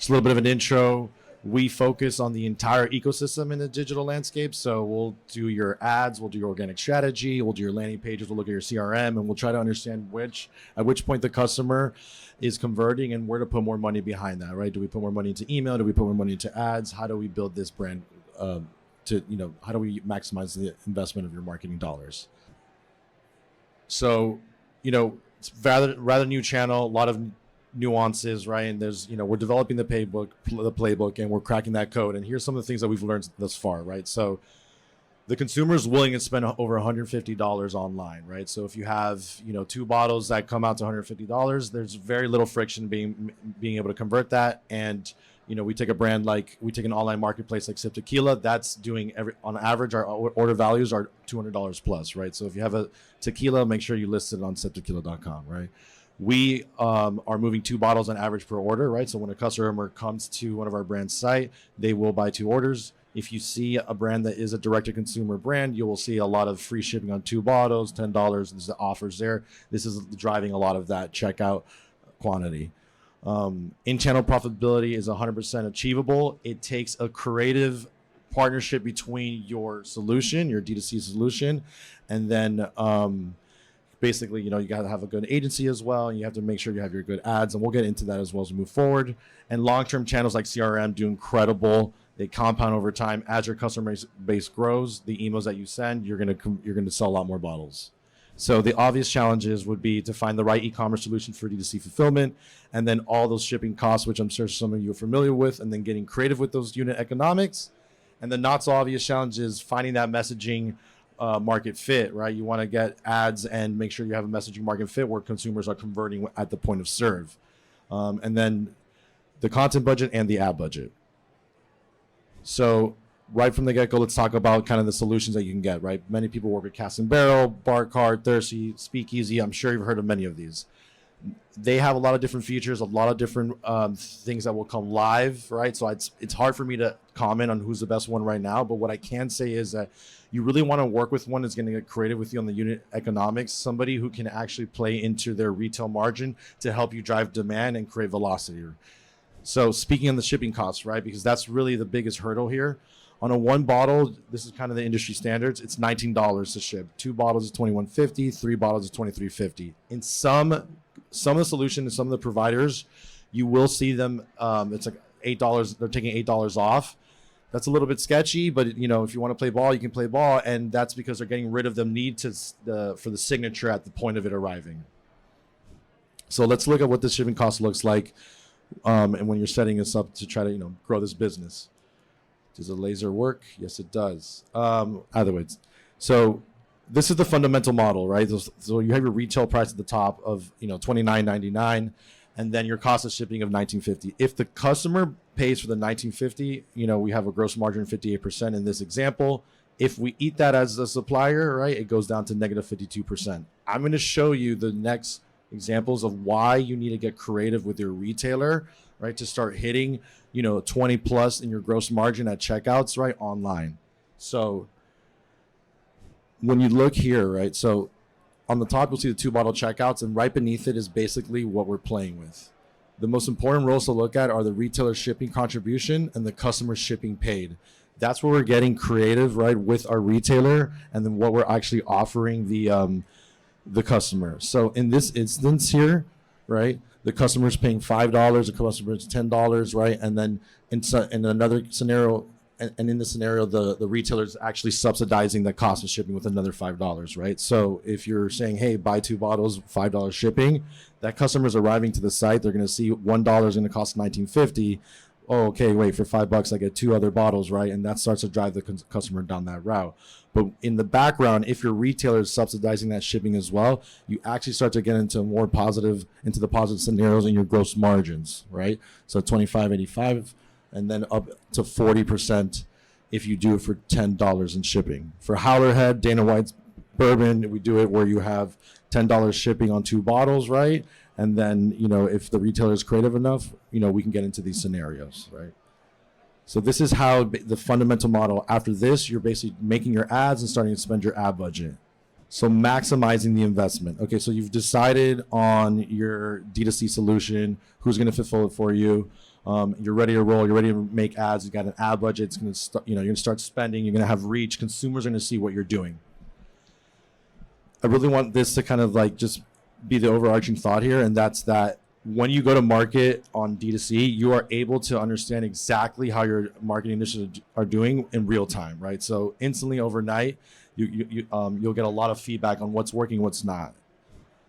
Just a little bit of an intro. We focus on the entire ecosystem in the digital landscape. So we'll do your ads, we'll do your organic strategy, we'll do your landing pages, we'll look at your CRM, and we'll try to understand at which point the customer is converting and where to put more money behind that, right? Do we put more money into email? Do we put more money into ads? How do we build this brand how do we maximize the investment of your marketing dollars? So, it's rather new channel, a lot of nuances, right? And there's, we're developing the playbook, and we're cracking that code. And here's some of the things that we've learned thus far, right? So the consumer is willing to spend over $150 online, right? So if you have, two bottles that come out to $150, there's very little friction being able to convert that. And, we take an online marketplace like Sip Tequila, that's doing on average, our order values are $200 plus, right? So if you have a tequila, make sure you list it on siptequila.com, right? We are moving 2 bottles on average per order, right? So when a customer comes to one of our brand site, they will buy 2 orders. If you see a brand that is a direct-to-consumer brand, you will see a lot of free shipping on 2 bottles, $10. There's the offers there. This is driving a lot of that checkout quantity. In-channel profitability is 100% achievable. It takes a creative partnership between your solution, your DTC solution, and then basically, you got to have a good agency as well, and you have to make sure you have your good ads, and we'll get into that as well as we move forward. And long-term channels like CRM do incredible. They compound over time. As your customer base grows, the emails that you send, you're gonna sell a lot more bottles. So the obvious challenges would be to find the right e-commerce solution for D2C fulfillment, and then all those shipping costs, which I'm sure some of you are familiar with, and then getting creative with those unit economics. And the not so obvious challenge is finding that messaging market fit, right? You want to get ads and make sure you have a messaging market fit where consumers are converting at the point of serve. And then the content budget and the ad budget. So right from the get-go, let's talk about kind of the solutions that you can get, right? Many people work with Cast and Barrel, Bar Cart, Thirsty, Speakeasy. I'm sure you've heard of many of these. They have a lot of different features, a lot of different things that will come live, right? So it's hard for me to comment on who's the best one right now, but what I can say is that you really want to work with one that's going to get creative with you on the unit economics, somebody who can actually play into their retail margin to help you drive demand and create velocity. So speaking on the shipping costs, right? Because that's really the biggest hurdle here. On a 1 bottle, this is kind of the industry standards. It's $19 to ship. 2 bottles is $21.50. 3 bottles is $23.50. In some of the solutions and some of the providers, you will see them. It's like $8. They're taking $8 off. That's a little bit sketchy, but if you want to play ball, you can play ball, and that's because they're getting rid of the need for the signature at the point of it arriving. So let's look at what the shipping cost looks like, and when you're setting this up to try to grow this business. Does a laser work? Yes, it does. Either way, so this is the fundamental model, right? So you have your retail price at the top of $29.99, and then your cost of shipping of $19.50. If the customer pays for the $19.50, we have a gross margin of 58% in this example. If we eat that as a supplier, right, it goes down to negative 52%. I'm going to show you the next examples of why you need to get creative with your retailer, right, to start hitting 20 plus in your gross margin at checkouts, right, online. So when you look here, right, so on the top you'll see the 2 bottle checkouts, and right beneath it is basically what we're playing with. The most important roles to look at are the retailer shipping contribution and the customer shipping paid. That's where we're getting creative, right, with our retailer, and then what we're actually offering the customer. So in this instance here, right, the customer's paying $5, the customer's $10, right? And then in another scenario, and in the scenario, the retailer's actually subsidizing the cost of shipping with another $5, right? So if you're saying, hey, buy 2 bottles, $5 shipping, that customer's arriving to the site, they're going to see $1 is going to cost $19.50. Oh, okay, wait, for $5 I get 2 other bottles, right? And that starts to drive the customer down that route. But in the background, if your retailer is subsidizing that shipping as well, you actually start to get into the positive scenarios in your gross margins, right? So $25.85, and then up to 40% if you do it for $10 in shipping. For Howlerhead, Dana White's bourbon, we do it where you have $10 shipping on 2 bottles, right? And then, if the retailer is creative enough, we can get into these scenarios, right? So this is how the fundamental model. After this, you're basically making your ads and starting to spend your ad budget. So maximizing the investment. Okay, so you've decided on your D2C solution, who's going to fulfill it for you. You're ready to roll. You're ready to make ads. You got an ad budget. It's going to start. You're going to start spending. You're going to have reach. Consumers are going to see what you're doing. I really want this to kind of like just be the overarching thought here, and that's that when you go to market on D2C, you are able to understand exactly how your marketing initiatives are doing in real time, right? So instantly overnight, you'll get a lot of feedback on what's working, what's not.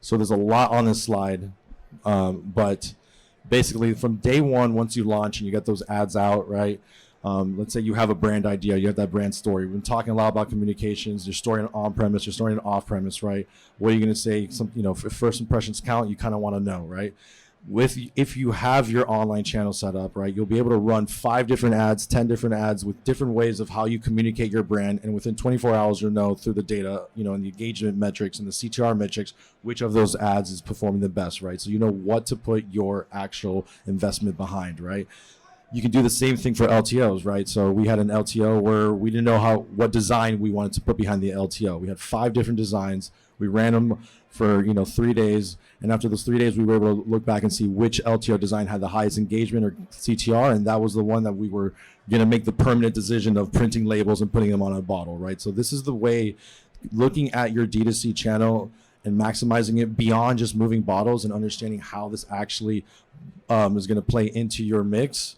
So there's a lot on this slide, but basically from day one, once you launch and you get those ads out, right? Let's say you have a brand idea, you have that brand story. We've been talking a lot about communications. You're storing on premise, you're storing off premise, right? What are you going to say? If first impressions count, you kind of want to know, right? If you have your online channel set up, right, you'll be able to run 5 different ads, 10 different ads with different ways of how you communicate your brand. And within 24 hours, you'll know through the data, and the engagement metrics and the CTR metrics, which of those ads is performing the best, right? So you know what to put your actual investment behind, right? You can do the same thing for LTOs, right? So we had an LTO where we didn't know what design we wanted to put behind the LTO. We had 5 different designs. We ran them for 3 days, and after those 3 days, we were able to look back and see which LTO design had the highest engagement or CTR, and that was the one that we were going to make the permanent decision of printing labels and putting them on a bottle, right? So this is the way, looking at your D2C channel and maximizing it beyond just moving bottles and understanding how this actually is going to play into your mix,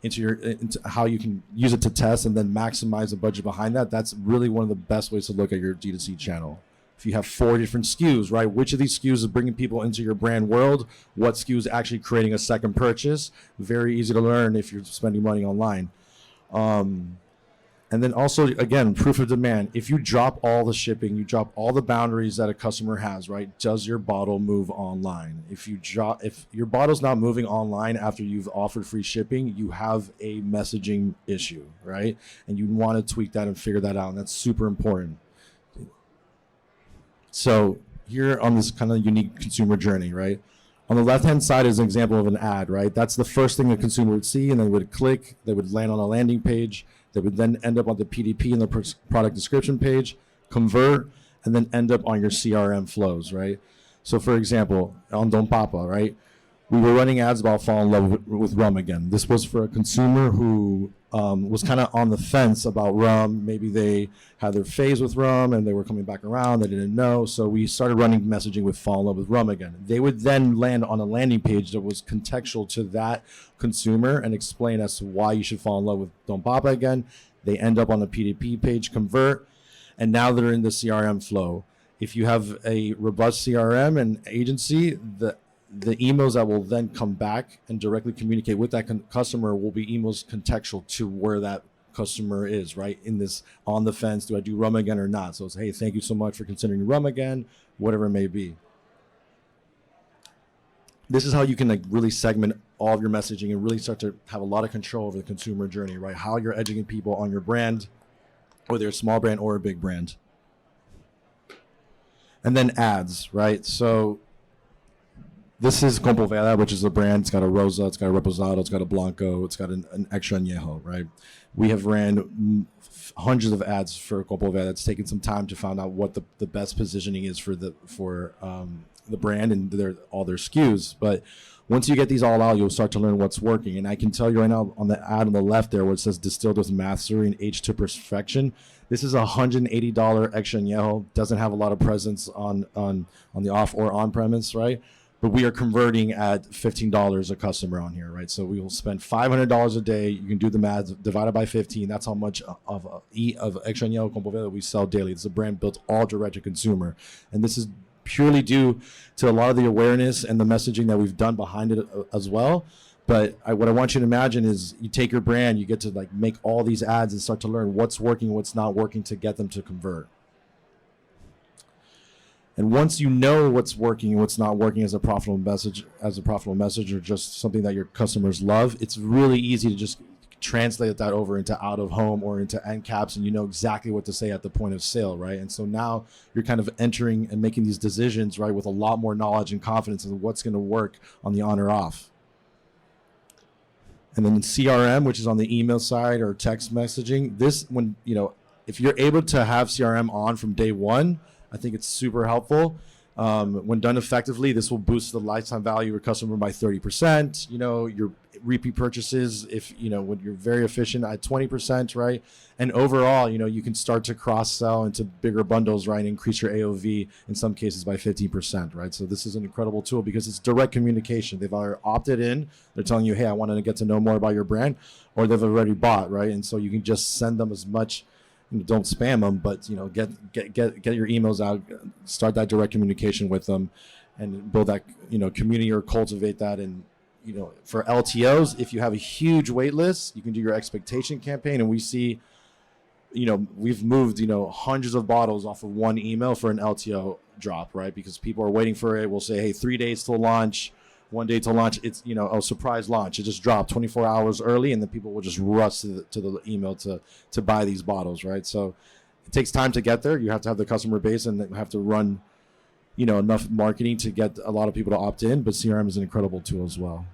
into how you can use it to test and then maximize the budget behind that. That's really one of the best ways to look at your D2C channel. If you have 4 different SKUs, right? Which of these SKUs is bringing people into your brand world? What SKU is actually creating a second purchase? Very easy to learn if you're spending money online. And then also, again, proof of demand. If you drop all the shipping, you drop all the boundaries that a customer has, right? Does your bottle move online? If your bottle's not moving online after you've offered free shipping, you have a messaging issue, right? And you want to tweak that and figure that out. And that's super important. So here on this kind of unique consumer journey, right? On the left-hand side is an example of an ad, right? That's the first thing the consumer would see, and they would click, they would land on a landing page, they would then end up on the PDP and the product description page, convert, and then end up on your CRM flows, right? So for example, on Don Papa, right? We were running ads about fall in love with rum again. This was for a consumer who was kind of on the fence about rum. Maybe they had their phase with rum and they were coming back around. They didn't know. So we started running messaging with fall in love with rum again. They would then land on a landing page that was contextual to that consumer and explain as to why you should fall in love with Don Papa again. They end up on the PDP page, convert, and now they're in the CRM flow. If you have a robust CRM and agency, the emails that will then come back and directly communicate with that customer will be emails contextual to where that customer is, right? In this on the fence, do I do rum again or not? So it's, hey, thank you so much for considering rum again, whatever it may be. This is how you can like really segment all of your messaging and really start to have a lot of control over the consumer journey, right? How you're educating people on your brand, whether it's a small brand or a big brand. And then ads, right? So this is Compoveda, which is a brand. It's got a Rosa, it's got a Reposado, it's got a Blanco, it's got an Extra Añejo, right? We have ran hundreds of ads for Compoveda. It's taken some time to find out what the best positioning is for the brand and all their SKUs. But once you get these all out, you'll start to learn what's working. And I can tell you right now on the ad on the left there where it says distilled with mastery and aged to perfection, this is a $180 Extra Añejo. Doesn't have a lot of presence on the off or on premise, right? But we are converting at $15 a customer on here, right? So we will spend $500 a day. You can do the math, divided by 15. That's how much of Extra Añejo Compoveda we sell daily. It's a brand built all direct to consumer. And this is purely due to a lot of the awareness and the messaging that we've done behind it as well. But what I want you to imagine is you take your brand, you get to like make all these ads and start to learn what's working, what's not working to get them to convert. And once you know what's working and what's not working as a profitable message, or just something that your customers love, it's really easy to just translate that over into out of home or into end caps, and you know exactly what to say at the point of sale, right? And so now you're kind of entering and making these decisions, right, with a lot more knowledge and confidence of what's going to work on the on or off. And then in CRM, which is on the email side or text messaging, this, when, if you're able to have CRM on from day one, I think it's super helpful. When done effectively, this will boost the lifetime value of your customer by 30%. Your repeat purchases, if when you're very efficient, at 20%, right? And overall, you can start to cross sell into bigger bundles, right? And increase your AOV in some cases by 15%, right? So this is an incredible tool because it's direct communication. They've either opted in, they're telling you, hey, I want to get to know more about your brand, or they've already bought, right? And so you can just send them as much. Don't spam them, but get your emails out, start that direct communication with them, and build that community or cultivate that. And for LTOs, if you have a huge wait list, you can do your expectation campaign. And we see, we've moved hundreds of bottles off of one email for an LTO drop, right? Because people are waiting for it. We'll say, hey, 3 days till launch. 1 day to launch, it's a surprise launch. It just dropped 24 hours early, and then people will just rush to the email to buy these bottles, right? So it takes time to get there. You have to have the customer base and have to run enough marketing to get a lot of people to opt in. But CRM is an incredible tool as well.